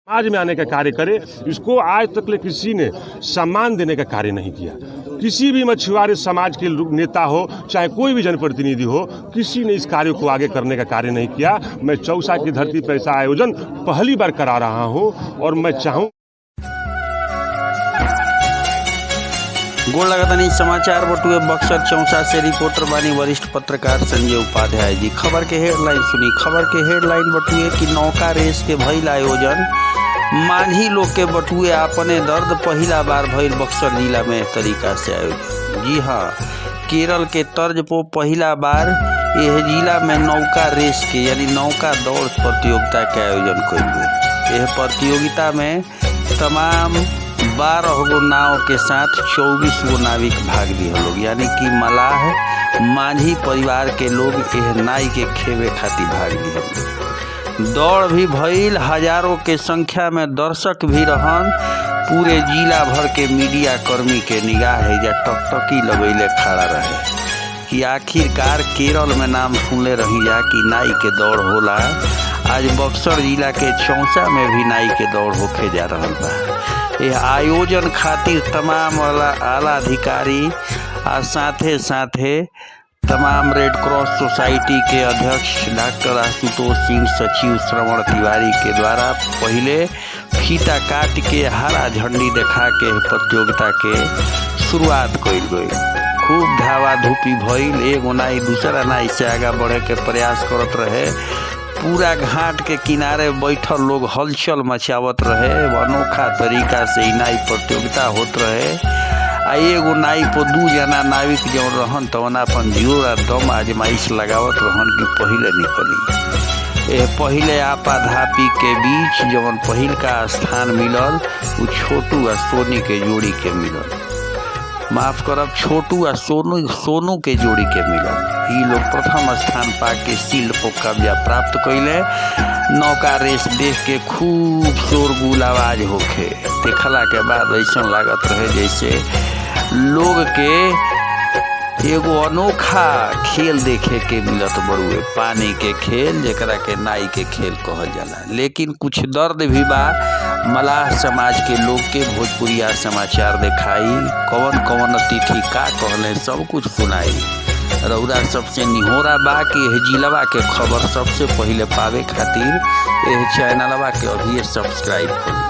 समाज में आने का कार्य करे। इसको आज तक ले किसी ने सम्मान देने का कार्य नहीं किया। किसी भी मछुआरे समाज के नेता हो, चाहे कोई भी जनप्रतिनिधि हो, किसी ने इस कार्य को आगे करने का कार्य नहीं किया। मैं चौसा की धरती पर ऐसा आयोजन पहली बार करा रहा हूं और मैं चाहूँ। गोड़ लगातानी समाचार बटुए बक्सर चौसा से रिपोर्टर बानी वरिष्ठ पत्रकार संजय उपाध्याय जी। खबर के हेडलाइन सुनी। खबर के हेडलाइन बटुए कि नौका रेस के भइल आयोजन, माझी लोग के बटुए अपने दर्द पहला बार भइल बक्सर जिला में तरीका से आयोजन। जी हाँ, केरल के तर्ज पर पहला बार यह जिला में नौका रेस के यानी नौका दौड़ प्रतियोगिता के आयोजन कइल गइल। यह प्रतियोगिता में तमाम 12 गो नाव के साथ 24 गो नाविक भाग लिए लोग, यानी कि मलाह माझी परिवार के लोग यह नाई के खेवे खातिर भाग लिए। दौड़ भी भइल, हजारों के संख्या में दर्शक भी रहन। पूरे जिला भर के मीडिया कर्मी के निगाह या टकटकी लगैले खड़ा रहे कि आखिरकार केरल में नाम सुनले रही जा कि नाई के दौड़ होला। आज बक्सर जिला के चौसा में भी नाई के दौड़ होके जा रहा बा। यह आयोजन खातिर तमाम आला अधिकारी और साथे साथे तमाम रेड क्रॉस सोसाइटी के अध्यक्ष डॉक्टर आशुतोष सिंह, सचिव श्रवण तिवारी के द्वारा पहले फीता काट के हरा झंडी देखा के प्रतियोगिता के शुरुआत कइल गई। खूब धावा धूपी भइल। एगो नाई दूसरा नाई से आगे बढ़े के प्रयास करत रहे। पूरा घाट के किनारे बैठल लोग हलचल मचावत रहे। अनोखा तरीका से ई नाई प्रतियोगिता होत रहे। आ एगो नाई पर 2 जना नाविक जौन रहन तवन अपन जोर आ दम आजमाइश लगावत रहन कि पहले निकली। पहले आपा धापी के बीच जौन पहिल का स्थान मिलल वो छोटू आ सोनी के जोड़ी के मिलल। माफ करब, छोटू आ सोनू के जोड़ी के मिलल। ये लोग प्रथम स्थान पाके शील्ड पर कब्जा प्राप्त कैले। नौका रेस देख के खूब शोरगुल आवाज होखे। देखला के बाद ऐसा लागत रहे जैसे लोग के एगो अनोखा खेल देखे के मिलत बड़ुए। पानी के खेल जेकरा के नाई के खेल कहल जाला। लेकिन कुछ दर्द भी बा। मलाह समाज के लोग के भोजपुरिया समाचार दिखाई, कौन कौन अतिथि का कहले सब कुछ सुनाई। रउरा सबसे निहोरा बा कि यह जिलवा के खबर सबसे पहले पावे खातिर यह चैनलवा के अभी सब्सक्राइब करी,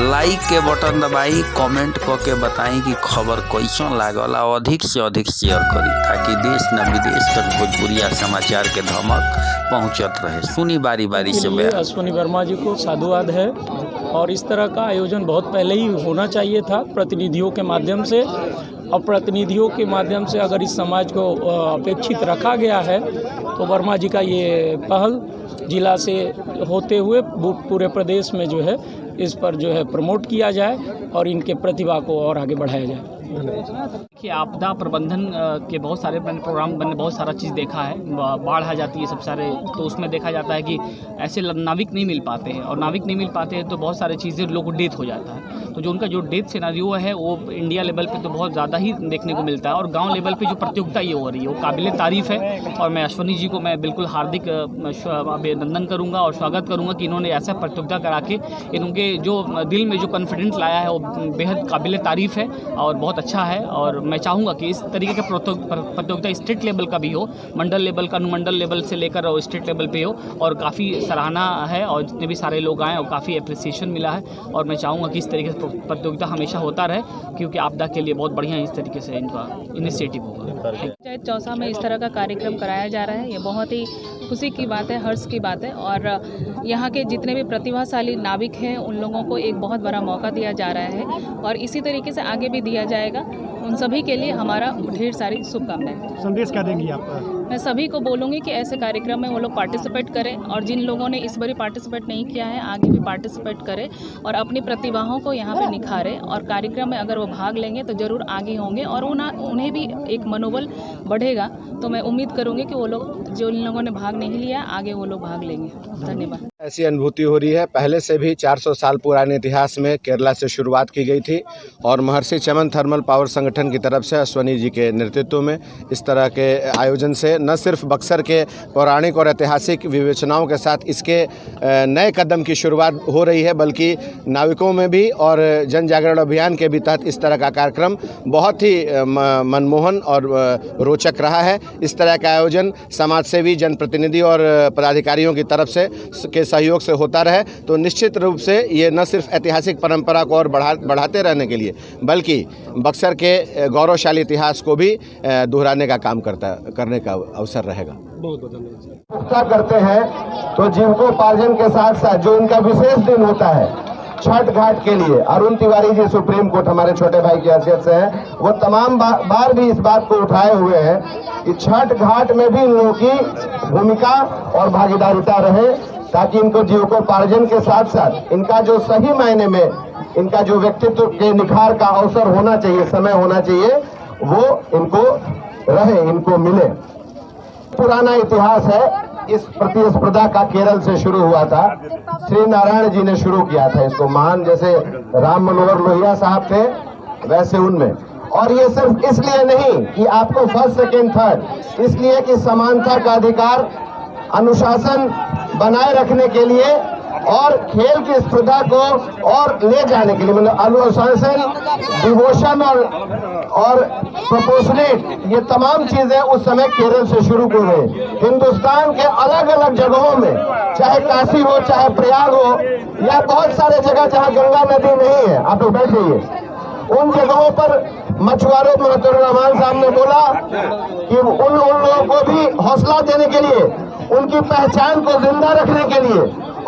लाइक के बटन दबाई, कमेंट करके बताई कि खबर कैसन लागल और अधिक से अधिक शेयर करी ताकि देश न विदेश तक भोजपुरिया समाचार के धमक पहुंचत रहे। सुनी बारी बारी से। अश्विनी वर्मा जी को साधुवाद है। और इस तरह का आयोजन बहुत पहले ही होना चाहिए था प्रतिनिधियों के माध्यम से। और प्रतिनिधियों के माध्यम से अगर इस समाज को अपेक्षित रखा गया है तो वर्मा जी का ये पहल जिला से होते हुए पूरे प्रदेश में जो है इस पर जो है प्रमोट किया जाए और इनके प्रतिभा को और आगे बढ़ाया जाए। कि आपदा प्रबंधन के बहुत सारे प्रोग्राम बने, बहुत सारा चीज़ देखा है। बाढ़ आ जाती है सब सारे, तो उसमें देखा जाता है कि ऐसे नाविक नहीं मिल पाते हैं और नाविक नहीं मिल पाते हैं तो बहुत सारी चीज़ें लोगों को डेथ हो जाता है। तो जो उनका जो डेथ सिनेरियो है वो इंडिया लेवल पे तो बहुत ज़्यादा ही देखने को मिलता है। और गांव लेवल पे जो प्रतियोगिता ये हो रही है वो काबिल तारीफ़ है। और मैं अश्विनी जी को मैं बिल्कुल हार्दिक अभिनंदन करूँगा और स्वागत करूँगा कि इन्होंने ऐसा प्रतियोगिता करा के इनके जो दिल में जो कॉन्फिडेंस लाया है वो बेहद काबिल तारीफ़ है और बहुत अच्छा है। और मैं चाहूँगा कि इस तरीके का प्रतियोगिता स्टेट लेवल का भी हो, मंडल लेवल का, अनुमंडल लेवल से लेकर और स्टेट लेवल पे हो। और काफ़ी सराहना है और जितने भी सारे लोग आए और काफ़ी अप्रिसिएशन मिला है। और मैं चाहूँगा कि इस तरीके से प्रतियोगिता हमेशा होता रहे क्योंकि आपदा के लिए बहुत बढ़िया इस तरीके से इनका इनिशिएटिव होगा। पंचायत चौसा में इस तरह का कार्यक्रम कराया जा रहा है, ये बहुत ही खुशी की बात है, हर्ष की बात है। और यहाँ के जितने भी प्रतिभाशाली नाविक हैं उन लोगों को एक बहुत बड़ा मौका दिया जा रहा है और इसी तरीके से आगे भी दिया जाएगा। उन सभी के लिए हमारा ढेर सारी शुभकामनाएं। संदेश क्या देंगी आप? मैं सभी को बोलूँगी कि ऐसे कार्यक्रम में वो लोग पार्टिसिपेट करें और जिन लोगों ने इस बार पार्टिसिपेट नहीं किया है आगे भी पार्टिसिपेट करें और अपनी प्रतिभाओं को यहाँ पे निखारें। और कार्यक्रम में अगर वो भाग लेंगे तो ज़रूर आगे होंगे और उन्हें भी एक मनोबल बढ़ेगा। तो मैं उम्मीद करूँगी कि वो लोग जो इन लोगों ने भाग नहीं लिया आगे वो लोग भाग लेंगे। धन्यवाद। ऐसी अनुभूति हो रही है। पहले से भी 400 साल पुराने इतिहास में केरला से शुरुआत की गई थी और महर्षि चमन थर्मल पावर संगठन की तरफ से अश्वनी जी के नेतृत्व में इस तरह के आयोजन से न सिर्फ बक्सर के पौराणिक और ऐतिहासिक विवेचनाओं के साथ इसके नए कदम की शुरुआत हो रही है, बल्कि नाविकों में भी और जन जागरण अभियान के भी तहत इस तरह का कार्यक्रम बहुत ही मनमोहन और रोचक रहा है। इस तरह का आयोजन समाजसेवी, जनप्रतिनिधि और पदाधिकारियों की तरफ से के सहयोग से होता रहे तो निश्चित रूप से ये न सिर्फ ऐतिहासिक परंपरा को और बढ़ाते रहने के लिए बल्कि बक्सर के गौरवशाली इतिहास को भी दोहराने का काम करने का अवसर रहेगा। पुख्ता करते हैं तो जीविकोपार्जन के साथ साथ जो इनका विशेष दिन होता है छठ घाट के लिए, अरुण तिवारी जी सुप्रीम कोर्ट हमारे छोटे भाई की हैसियत से हैं, वो तमाम बार भी इस बात को उठाए हुए हैं कि छठ घाट में भी इन लोगों की भूमिका और भागीदारिता रहे, ताकि इनको जीविकोपार्जन के साथ साथ इनका जो सही मायने में इनका जो व्यक्तित्व के निखार का अवसर होना चाहिए, समय होना चाहिए, वो इनको रहे, इनको मिले। पुराना इतिहास है। इस प्रतिस्पर्धा का केरल से शुरू हुआ था। श्री नारायण जी ने शुरू किया था इसको, महान जैसे राम मनोहर लोहिया साहब थे वैसे उनमें। और ये सिर्फ इसलिए नहीं कि आपको फर्स्ट, सेकेंड, थर्ड, इसलिए कि समानता का अधिकार, अनुशासन बनाए रखने के लिए और खेल की स्पर्धा को और ले जाने के लिए, मतलब अनुशासन, डिवोशन और प्रोपोर्शनेट, ये तमाम चीजें उस समय केरल से शुरू हो गई। हिंदुस्तान के अलग अलग जगहों में, चाहे काशी हो, चाहे प्रयाग हो, या बहुत सारे जगह जहां गंगा नदी नहीं है, आप लोग बैठ जाइए, उन जगहों पर मछुआरों महतूर रहमान साहब ने बोला कि उन लोगों को भी हौसला देने के लिए, उनकी पहचान को जिंदा रखने के लिए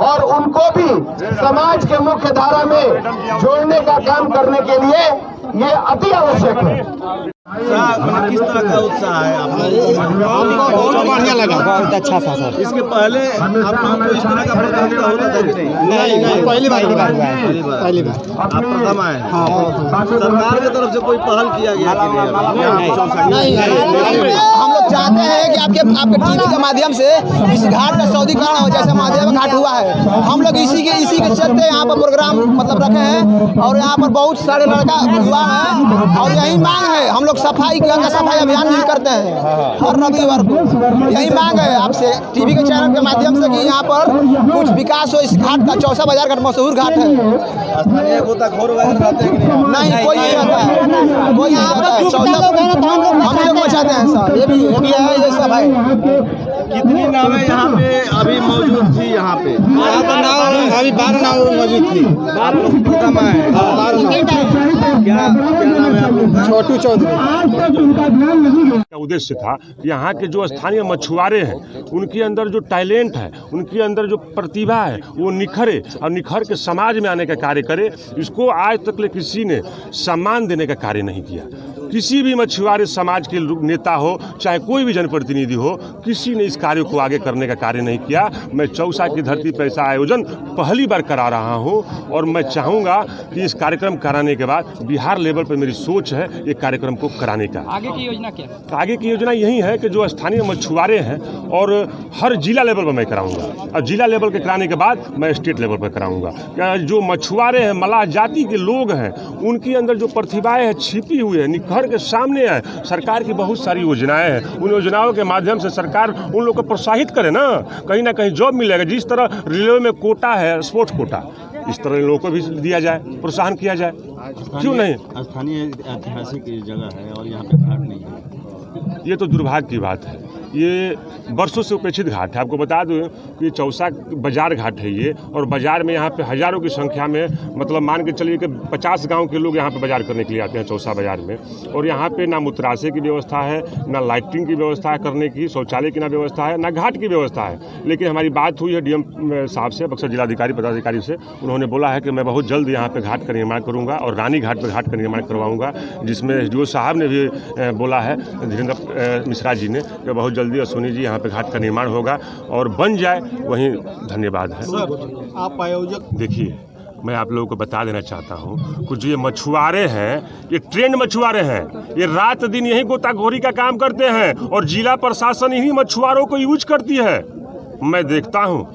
और उनको भी समाज के मुख्य धारा में जोड़ने का काम करने के लिए ये अति आवश्यक है। किस तरह का उत्साह है आप लोगों को? बहुत बढ़िया लगा, बहुत अच्छा था सर। इसके पहले आप लोगों को इस तरह का प्रतियोगिता होता था कि नहीं, पहली बार हुआ है, पहली बार। आप प्रथम आए हैं। हाँ, सरकार की तरफ से कोई पहल किया गया कि नहीं, हम लोग चाहते हैं कि आपके टीवी के माध्यम से इस घाट का सौदीकरण हो, जैसे महादेव घाट हुआ है। हम लोग इसी के चलते यहाँ पर प्रोग्राम मतलब रखे हैं और यहाँ पर बहुत सारे लड़का युवा हैं और यही मांग है। हम लोग सफाई गंगा सफाई अभियान भी करते हैं हर रविवार को। यही मांग है आपसे टीवी के चैनल के माध्यम से कि यहाँ पर कुछ विकास हो इस घाट का। चौसा बाजार का मशहूर घाट है। स्थानीय गोताखोर वगैरह रहते हैं कि नहीं, कोई नहीं रहता है, कोई नहीं रहता है। हम लोग बचाते हैं सर, ये भी है, ये सब है। कितनी नावें यहाँ पे अभी मौजूद थी? यहाँ पे नाव अभी 12 नाव मौजूद थी। 12 प्रथम आए। क्या नाम है आप लोग का? छोटू चौधरी। का उद्देश्य था यहाँ के जो स्थानीय मछुआरे हैं उनके अंदर जो टैलेंट है, उनके अंदर जो प्रतिभा है, वो निखरे और निखर के समाज में आने का कार्य करे। इसको आज तक किसी ने सम्मान देने का कार्य नहीं किया। किसी भी मछुआरे समाज के नेता हो, चाहे कोई भी जनप्रतिनिधि हो, किसी ने इस कार्य को आगे करने का कार्य नहीं किया। मैं चौसा की धरती पर ऐसा आयोजन पहली बार करा रहा हूं और मैं चाहूँगा कि इस कार्यक्रम कराने के बाद बिहार लेवल पर मेरी सोच है ये कार्यक्रम को कराने का। आगे की योजना क्या है? आगे की योजना यही है कि जो स्थानीय मछुआरे हैं और हर जिला लेवल पर मैं कराऊंगा और जिला लेवल के कराने के बाद मैं स्टेट लेवल पर कराऊंगा। जो मछुआरे हैं, मलाह जाति के लोग हैं, उनके अंदर जो प्रतिभाएं हैं छिपी हुई है, निखर के सामने है। सरकार की बहुत सारी योजनाएं हैं, उन योजनाओं के माध्यम से सरकार उन लोग को प्रोत्साहित करे ना कहीं जॉब मिलेगा। जिस तरह रेलवे में कोटा है, स्पोर्ट्स कोटा, इस तरह इन लोगों को भी दिया जाए, प्रोत्साहन किया जाए, क्यों नहीं? स्थानीय ऐतिहासिक जगह है और यहाँ पे घाट नहीं है, ये तो दुर्भाग्य की बात है। ये वर्षों से उपेक्षित घाट है। आपको बता दूं कि चौसा बाजार घाट है ये, और बाजार में यहाँ पे हजारों की संख्या में, मतलब मान के चलिए कि 50 गांव के लोग यहाँ पे बाजार करने के लिए आते हैं चौसा बाजार में। और यहाँ पे ना मूत्राशय की व्यवस्था है, ना लाइटिंग की व्यवस्था है करने की, शौचालय की ना व्यवस्था है, ना घाट की व्यवस्था है। लेकिन हमारी बात हुई है डीएम साहब से, बक्सर जिलाधिकारी पदाधिकारी से, उन्होंने बोला है कि मैं बहुत जल्द यहाँ पे घाट का निर्माण करूँगा और रानी घाट पर घाट का निर्माण करवाऊँगा, जिसमें एसडीओ साहब ने भी बोला है, धीरेन्द्र मिश्रा जी ने, कि बहुत जल्दी अश्वनी जी यहाँ पे घाट का निर्माण होगा और बन जाए, वहीं धन्यवाद है। आप आयोजक देखिए, मैं आप लोगों को बता देना चाहता हूँ, कुछ ये मछुआरे हैं, ये ट्रेंड मछुआरे हैं, ये रात दिन यही गोताखोरी का काम करते हैं और जिला प्रशासन इन्हीं मछुआरों को यूज करती है। मैं देखता हूँ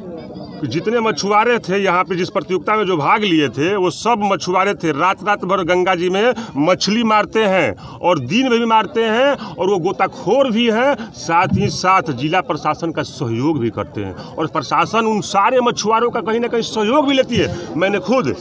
कि जितने मछुआरे थे यहाँ पे जिस प्रतियोगिता में जो भाग लिए थे वो सब मछुआरे थे। रात रात भर गंगा जी में मछली मारते हैं और दिन में भी मारते हैं और वो गोताखोर भी हैं, साथ ही साथ जिला प्रशासन का सहयोग भी करते हैं और प्रशासन उन सारे मछुआरों का कहीं ना कहीं सहयोग भी लेती है। मैंने खुद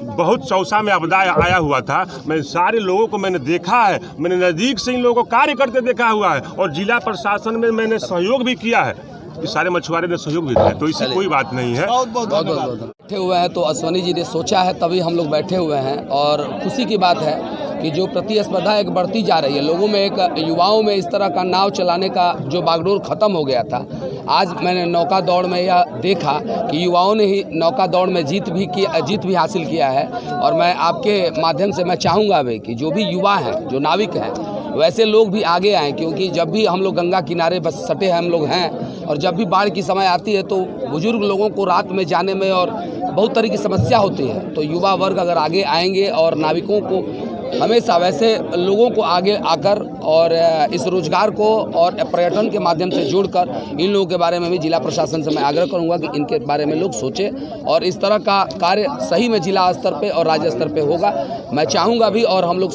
बहुत चौसा में आपदा आया हुआ था, मैं सारे लोगों को मैंने देखा है, मैंने नज़दीक से इन लोगों को कार्य करते देखा हुआ है और जिला प्रशासन में मैंने सहयोग भी किया है, इस सारे मछुआरे ने सहयोग भी दिया, तो इससे कोई बात नहीं है। बैठे हुए हैं तो अश्वनी जी ने सोचा है तभी हम लोग बैठे हुए हैं और खुशी की बात है कि जो प्रतिस्पर्धा एक बढ़ती जा रही है, लोगों में एक युवाओं में इस तरह का नाव चलाने का जो बागडोर ख़त्म हो गया था। आज मैंने नौका दौड़ में यह देखा कि युवाओं ने ही नौका दौड़ में जीत भी हासिल किया है और मैं आपके माध्यम से मैं चाहूँगा भी कि जो भी युवा हैं, जो नाविक हैं, वैसे लोग भी आगे आएँ, क्योंकि जब भी हम लोग गंगा किनारे बस सटे हम लोग हैं और जब भी बाढ़ की समय आती है तो बुजुर्ग लोगों को रात में जाने में और बहुत तरह की समस्या होती है। तो युवा वर्ग अगर आगे आएंगे और नाविकों को हमेशा वैसे लोगों को आगे आकर और इस रोजगार को और पर्यटन के माध्यम से जोड़कर इन लोगों के बारे में भी जिला प्रशासन से मैं आग्रह करूंगा कि इनके बारे में लोग सोचें और इस तरह का कार्य सही में जिला स्तर पे और राज्य स्तर पे होगा। मैं चाहूँगा भी और हम लोग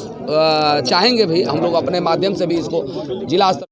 चाहेंगे भी, हम लोग अपने माध्यम से भी इसको जिला स्तर